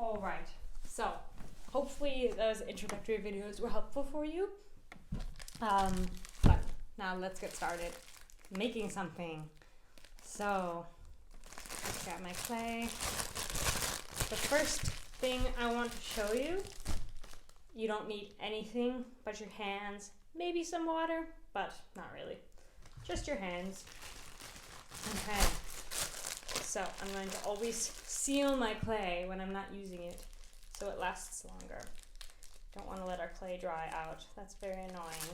All right, so hopefully those introductory videos were helpful for you. But now let's get started making something. So let's grab my clay. The first thing I want to show you, you don't need anything but your hands, maybe some water, but not really, just your hands. Okay, so I'm going to always seal my clay when I'm not using it so it lasts longer. Don't want to let our clay dry out, that's very annoying.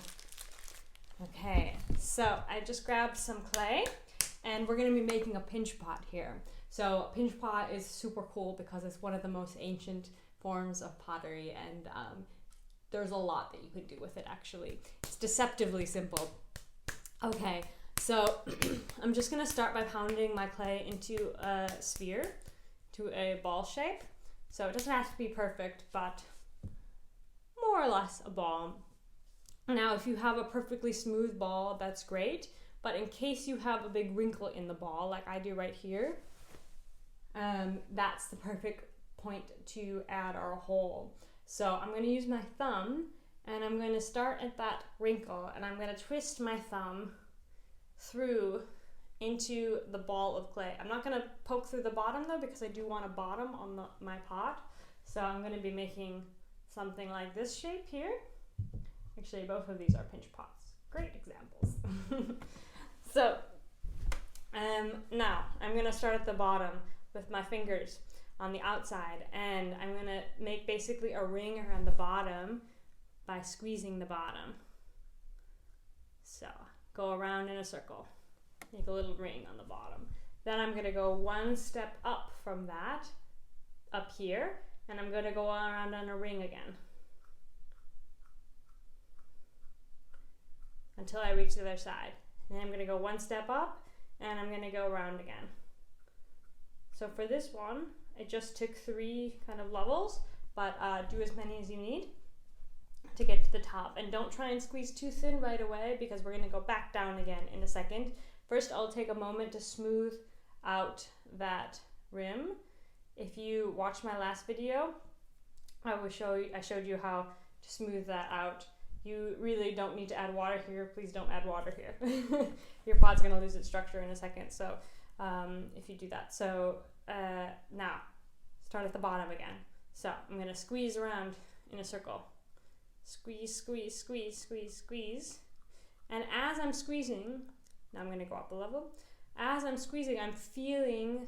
Okay, so I just grabbed some clay and we're going to be making a pinch pot here. So a pinch pot is super cool because it's one of the most ancient forms of pottery, and there's a lot that you could do with it actually. It's deceptively simple. Okay, so I'm just going to start by pounding my clay into a sphere, to a ball shape. So it doesn't have to be perfect, but more or less a ball. Now if you have a perfectly smooth ball, that's great, but in case you have a big wrinkle in the ball like I do right here, that's the perfect point to add our hole. So I'm going to use my thumb and I'm going to start at that wrinkle and I'm going to twist my thumb through into the ball of clay. I'm not going to poke through the bottom though, because I do want a bottom on my pot. So I'm going to be making something like this shape here. Actually, both of these are pinch pots. Great examples. So now I'm going to start at the bottom with my fingers on the outside, and I'm going to make basically a ring around the bottom by squeezing the bottom. So go around in a circle, make a little ring on the bottom. Then I'm going to go one step up from that, up here, and I'm going to go around on a ring again until I reach the other side. And then I'm going to go one step up and I'm going to go around again. So for this one, it just took 3 kind of levels, but do as many as you need to get to the top. And don't try and squeeze too thin right away because we're going to go back down again in a second. First, I'll take a moment to smooth out that rim. If you watched my last video, I showed you how to smooth that out. You really don't need to add water here. Please don't add water here. Your pot's going to lose its structure in a second. So if you do that. So now start at the bottom again. So I'm going to squeeze around in a circle. Squeeze, squeeze, squeeze, squeeze, squeeze. And as I'm squeezing, now I'm going to go up a level. As I'm squeezing, I'm feeling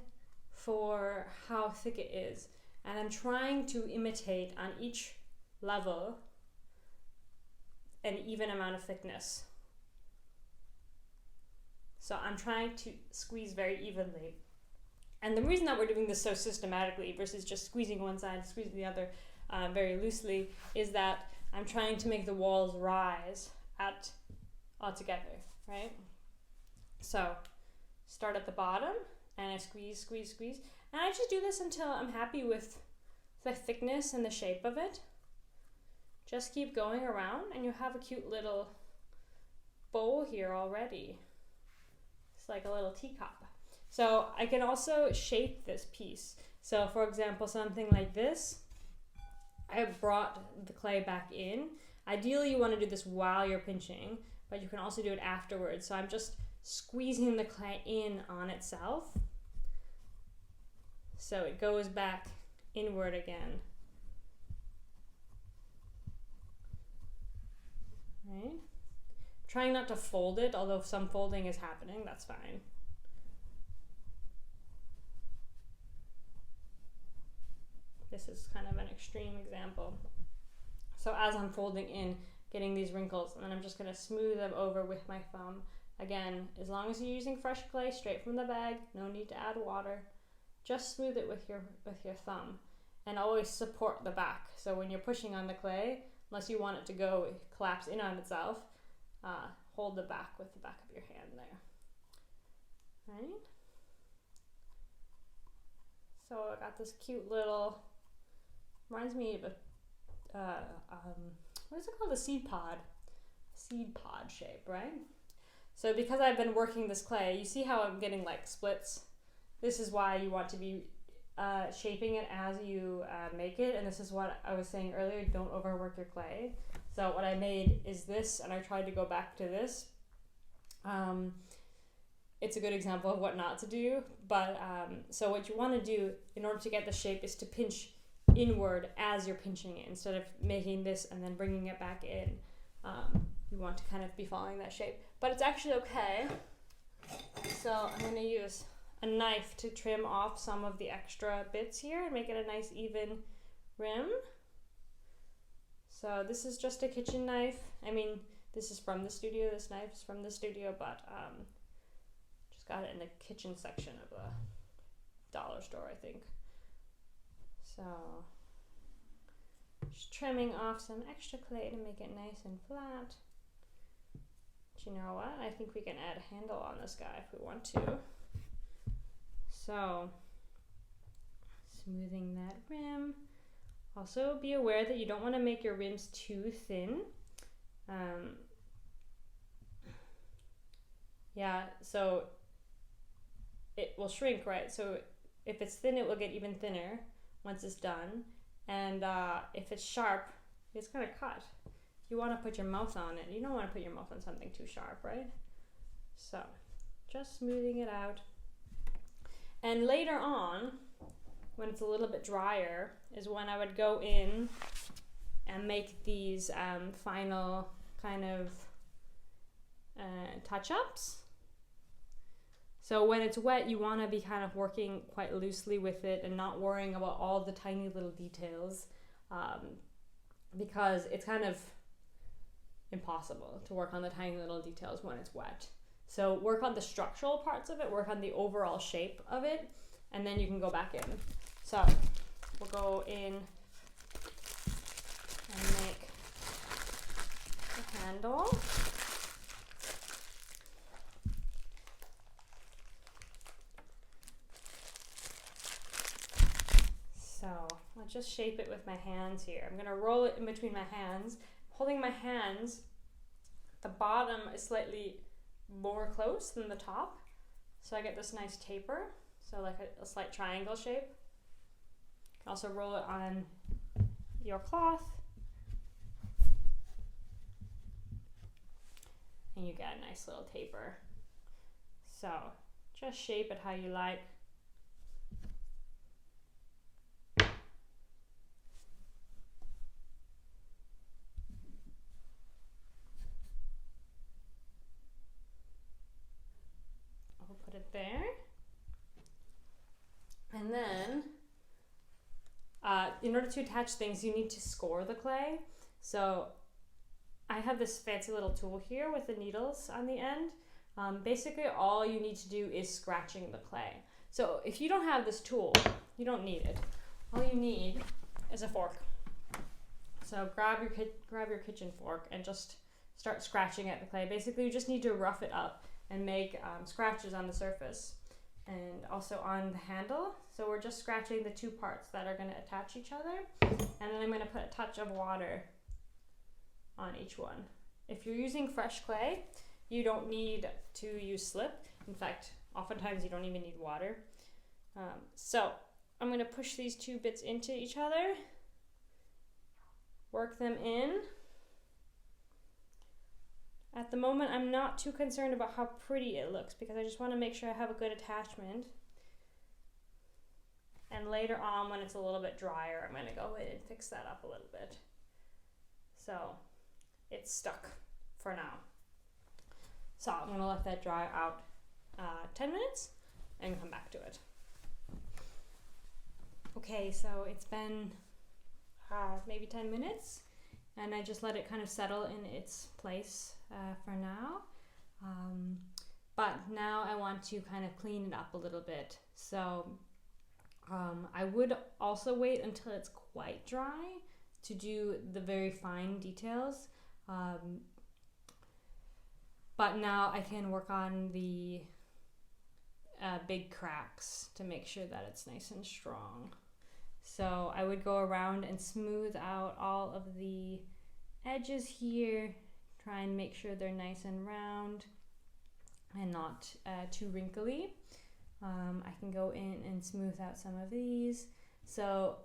for how thick it is. And I'm trying to imitate on each level an even amount of thickness. So I'm trying to squeeze very evenly. And the reason that we're doing this so systematically versus just squeezing one side, squeezing the other very loosely, is that I'm trying to make the walls rise all together, right? So start at the bottom and I squeeze, squeeze, squeeze. And I just do this until I'm happy with the thickness and the shape of it. Just keep going around and you have a cute little bowl here already. It's like a little teacup. So I can also shape this piece. So for example, something like this, I brought the clay back in. Ideally you want to do this while you're pinching, but you can also do it afterwards. So I'm just squeezing the clay in on itself. So it goes back inward again. Right? Trying not to fold it, although some folding is happening, that's fine. This is kind of an extreme example. So as I'm folding in, getting these wrinkles, and then I'm just going to smooth them over with my thumb. Again, as long as you're using fresh clay straight from the bag, no need to add water. Just smooth it with your thumb, and always support the back. So when you're pushing on the clay, unless you want it to go collapse in on itself, hold the back with the back of your hand there. Right? So I got this cute little, reminds me of a, what is it called? A seed pod. Seed pod shape, right? So because I've been working this clay, you see how I'm getting like splits? This is why you want to be shaping it as you make it, and this is what I was saying earlier, don't overwork your clay. So what I made is this, and I tried to go back to this. It's a good example of what not to do, but so what you want to do in order to get the shape is to pinch inward as you're pinching it, instead of making this and then bringing it back in. You want to kind of be following that shape, but it's actually okay. So I'm going to use a knife to trim off some of the extra bits here and make it a nice even rim. So this is just a kitchen knife. I mean, this is from the studio, this knife is from the studio, but just got it in the kitchen section of the dollar store, I think. So just trimming off some extra clay to make it nice and flat. But you know what? I think we can add a handle on this guy if we want to. So smoothing that rim. Also be aware that you don't want to make your rims too thin. Yeah, so it will shrink, right? So if it's thin, it will get even thinner once it's done. And if it's sharp, it's going to cut. You want to put your mouth on it. You don't want to put your mouth on something too sharp, right? So just smoothing it out. And later on, when it's a little bit drier, is when I would go in and make these final kind of touch-ups. So when it's wet, you want to be kind of working quite loosely with it and not worrying about all the tiny little details, because it's kind of impossible to work on the tiny little details when it's wet. So work on the structural parts of it, work on the overall shape of it, and then you can go back in. So we'll go in and make the handle. So I'll just shape it with my hands here. I'm gonna roll it in between my hands. Holding my hands, the bottom is slightly more close than the top. So I get this nice taper, so like a slight triangle shape. You can also roll it on your cloth. And you get a nice little taper. So just shape it how you like. I'll put it there. And then, in order to attach things, you need to score the clay. So I have this fancy little tool here with the needles on the end. Basically, all you need to do is scratching the clay. So if you don't have this tool, you don't need it. All you need is a fork. So grab your kitchen fork and just start scratching at the clay. Basically, you just need to rough it up and make scratches on the surface and also on the handle. So we're just scratching the two parts that are going to attach each other, and then I'm going to put a touch of water on each one. If you're using fresh clay, you don't need to use slip. In fact, oftentimes you don't even need water. So I'm going to push these two bits into each other, work them in. At the moment, I'm not too concerned about how pretty it looks because I just want to make sure I have a good attachment. And later on, when it's a little bit drier, I'm going to go in and fix that up a little bit. So it's stuck for now. So I'm going to let that dry out 10 minutes and come back to it. Okay, so it's been maybe 10 minutes and I just let it kind of settle in its place for now. But now I want to kind of clean it up a little bit. So I would also wait until it's quite dry to do the very fine details. But now I can work on the big cracks to make sure that it's nice and strong. So I would go around and smooth out all of the edges here, try and make sure they're nice and round and not too wrinkly. I can go in and smooth out some of these. So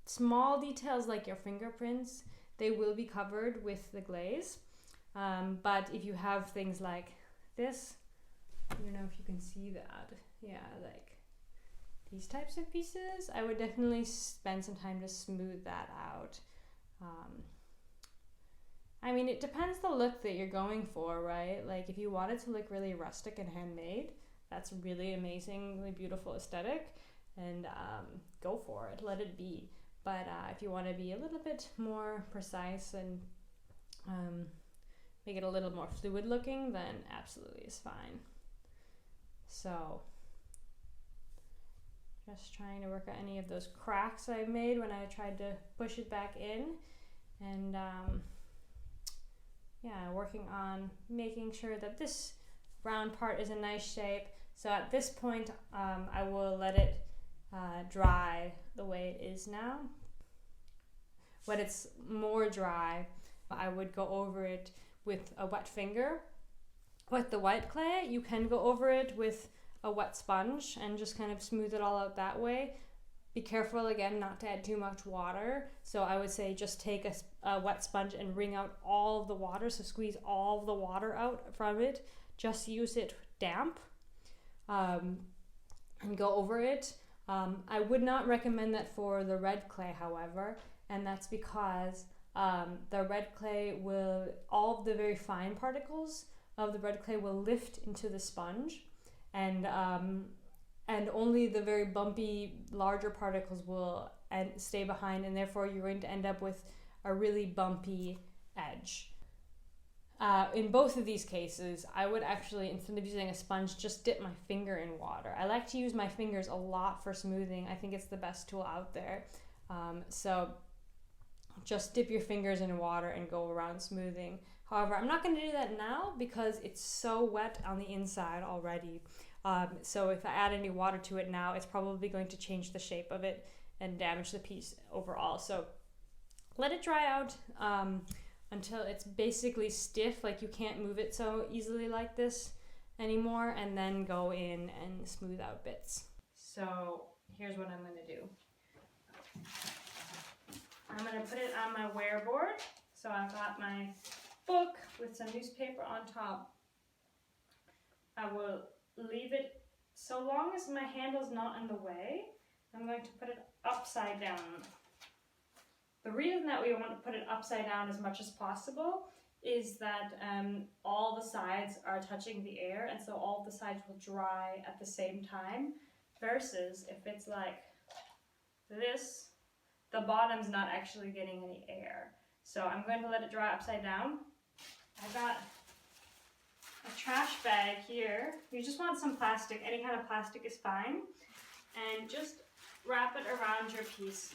small details like your fingerprints, they will be covered with the glaze. But if you have things like this, I don't know if you can see that. Yeah, like these types of pieces, I would definitely spend some time to smooth that out. I mean, it depends the look that you're going for, right? Like if you want it to look really rustic and handmade, that's really amazingly beautiful aesthetic, and go for it, let it be. But if you want to be a little bit more precise and make it a little more fluid looking, then absolutely is fine. So just trying to work out any of those cracks I made when I tried to push it back in, and yeah, working on making sure that this round part is a nice shape. So at this point, I will let it dry the way it is now. When it's more dry, I would go over it with a wet finger. With the white clay, you can go over it with a wet sponge and just kind of smooth it all out that way. Be careful again not to add too much water. So I would say just take a wet sponge and wring out all of the water. So squeeze all of the water out from it. Just use it damp and go over it. I would not recommend that for the red clay, however, and that's because the red clay will, all of the very fine particles of the red clay will lift into the sponge, and only the very bumpy larger particles will stay behind, and therefore you're going to end up with a really bumpy edge. In both of these cases, I would actually, instead of using a sponge, just dip my finger in water. I like to use my fingers a lot for smoothing. I think it's the best tool out there. So just dip your fingers in water and go around smoothing. However, I'm not going to do that now because it's so wet on the inside already. So if I add any water to it now, it's probably going to change the shape of it and damage the piece overall. So let it dry out until it's basically stiff, like you can't move it so easily like this anymore, and then go in and smooth out bits. So here's what I'm going to do. I'm going to put it on my wear board. So I've got my book with some newspaper on top. I will leave it, so long as my handle's not in the way, I'm going to put it upside down. The reason that we want to put it upside down as much as possible is that all the sides are touching the air, and so all the sides will dry at the same time, versus if it's like this, the bottom's not actually getting any air. So I'm going to let it dry upside down. I've got a trash bag here. You just want some plastic, any kind of plastic is fine, and just wrap it around your piece.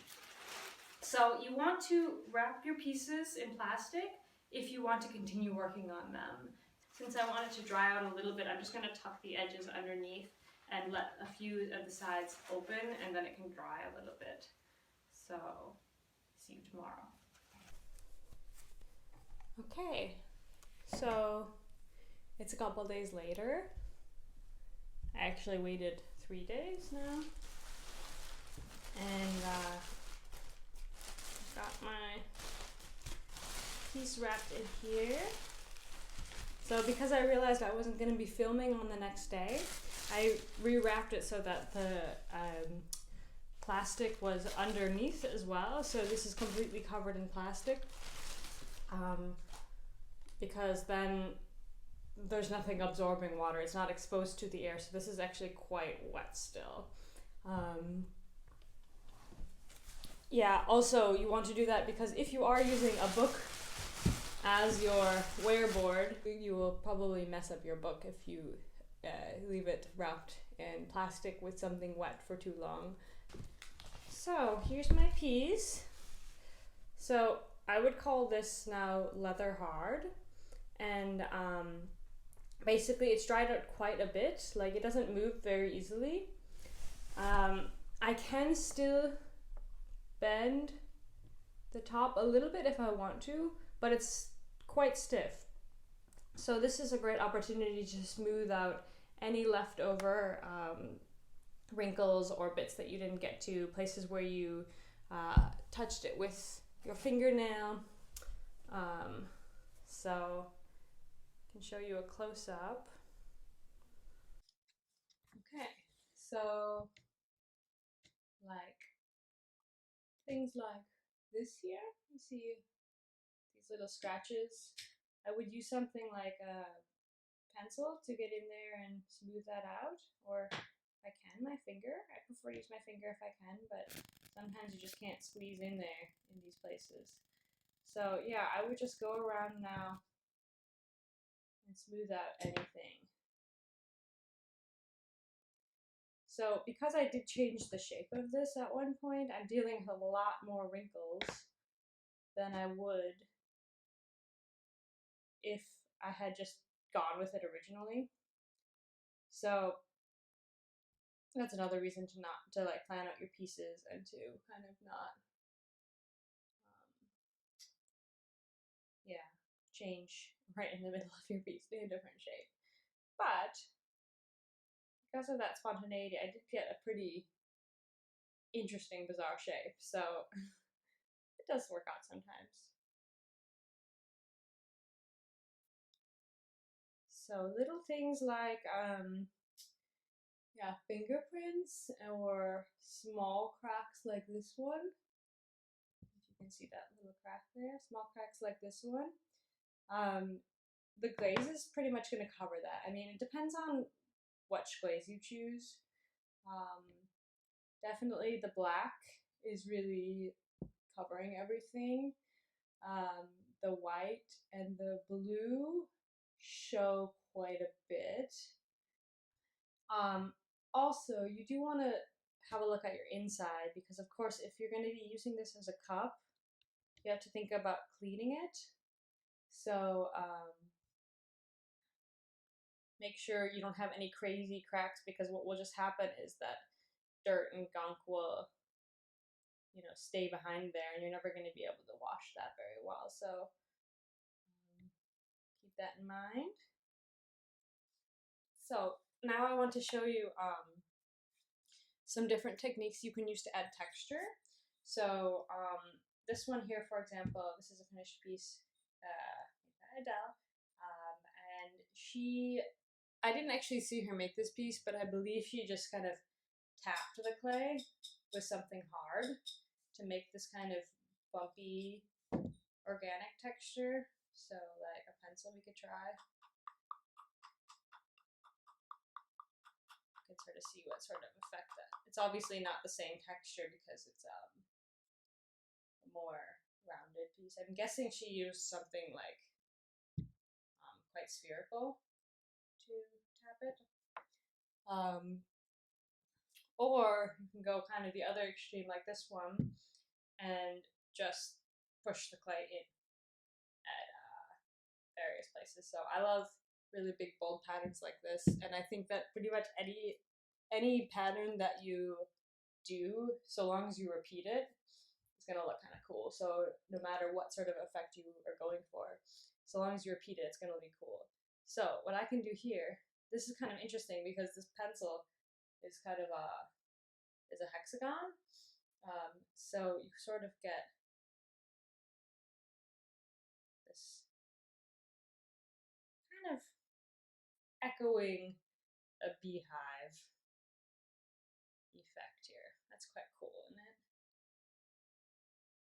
So you want to wrap your pieces in plastic if you want to continue working on them. Since I want it to dry out a little bit, I'm just going to tuck the edges underneath and let a few of the sides open, and then it can dry a little bit. So, see you tomorrow. Okay, so it's a couple days later. I actually waited 3 days now, and got my piece wrapped in here. So because I realized I wasn't going to be filming on the next day, I rewrapped it so that the plastic was underneath as well. So this is completely covered in plastic, because then there's nothing absorbing water. It's not exposed to the air. So this is actually quite wet still. Yeah, also you want to do that because if you are using a book as your wear board, you will probably mess up your book if you leave it wrapped in plastic with something wet for too long. So here's my piece. So I would call this now leather hard, and basically it's dried out quite a bit. Like, it doesn't move very easily. I can still bend the top a little bit if I want to, but it's quite stiff. So this is a great opportunity to smooth out any leftover wrinkles or bits that you didn't get to, places where you touched it with your fingernail. So I can show you a close-up. Okay, so like things like this here, you see these little scratches. I would use something like a pencil to get in there and smooth that out, or I can, my finger. I prefer to use my finger if I can, but sometimes you just can't squeeze in there in these places. So yeah, I would just go around now and smooth out anything. So because I did change the shape of this at one point, I'm dealing with a lot more wrinkles than I would if I had just gone with it originally. So that's another reason to like plan out your pieces and to kind of not yeah, change right in the middle of your piece to a different shape. But because of that spontaneity, I did get a pretty interesting, bizarre shape. So it does work out sometimes. So little things like yeah, fingerprints or small cracks like this one. If you can see that little crack there, small cracks like this one. The glaze is pretty much going to cover that. I mean, it depends on which glaze you choose. Definitely the black is really covering everything. The white and the blue show quite a bit. Also, you do want to have a look at your inside because, of course, if you're going to be using this as a cup, you have to think about cleaning it. So make sure you don't have any crazy cracks because what will just happen is that dirt and gunk will, you know, stay behind there and you're never going to be able to wash that very well. So keep that in mind. So now I want to show you some different techniques you can use to add texture. So this one here, for example, this is a finished piece by Adele, and I didn't actually see her make this piece, but I believe she just kind of tapped the clay with something hard to make this kind of bumpy organic texture. So like a pencil we could try. You can sort of see what sort of effect that. It's obviously not the same texture because it's a more rounded piece. I'm guessing she used something like quite spherical to tap it. Or you can go kind of the other extreme like this one and just push the clay in at various places. So I love really big bold patterns like this, and I think that pretty much any pattern that you do, so long as you repeat it, is gonna look kind of cool. So no matter what sort of effect you are going for, so long as you repeat it, it's gonna be cool. So what I can do here, this is kind of interesting because this pencil is kind of a hexagon. So you sort of get this kind of echoing a beehive effect here. That's quite cool, isn't it?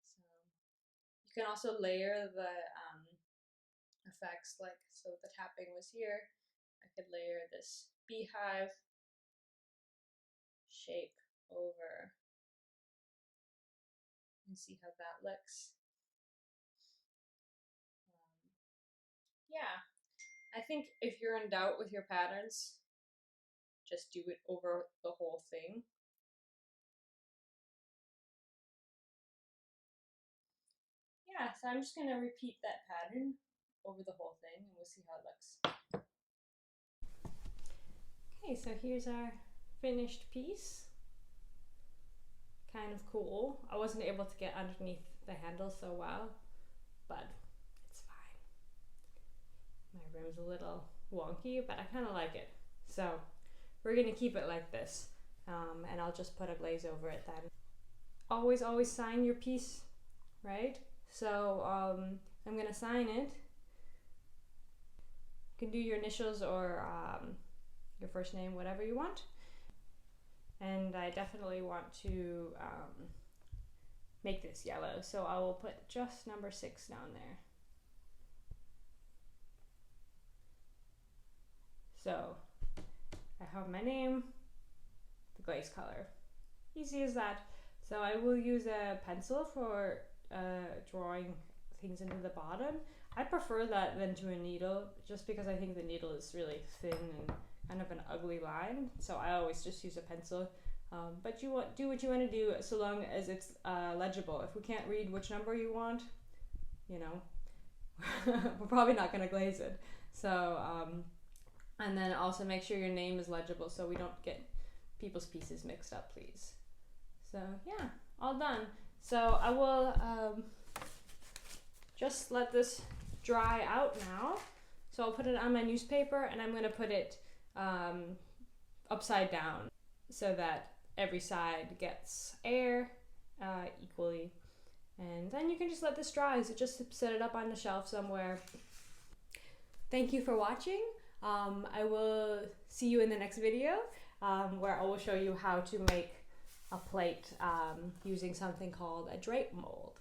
So you can also layer the effects, like so the tapping was here. I could layer this beehive shape over and see how that looks. Yeah, I think if you're in doubt with your patterns, just do it over the whole thing. Yeah, so I'm just going to repeat that pattern over the whole thing and we'll see how it looks. Okay, so here's our finished piece. Kind of cool. I wasn't able to get underneath the handle so well, but it's fine. My rim's a little wonky, but I kind of like it. So we're gonna keep it like this, and I'll just put a glaze over it then. Always sign your piece, right? So I'm gonna sign it. You can do your initials or your first name, whatever you want. And I definitely want to make this yellow, so I will put just number 6 down there. So I have my name, the glaze color. Easy as that. So I will use a pencil for drawing things into the bottom. I prefer that than to a needle, just because I think the needle is really thin and kind of an ugly line. So I always just use a pencil. But do what you want to do, so long as it's legible. If we can't read which number you want, you know, we're probably not going to glaze it. So, and then also make sure your name is legible so we don't get people's pieces mixed up, please. So yeah, all done. So I will just let this dry out now. So I'll put it on my newspaper, and I'm going to put it upside down so that every side gets air equally. And then you can just let this dry. So just set it up on the shelf somewhere. Thank you for watching. I will see you in the next video where I will show you how to make a plate using something called a drape mold.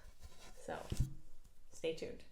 So stay tuned.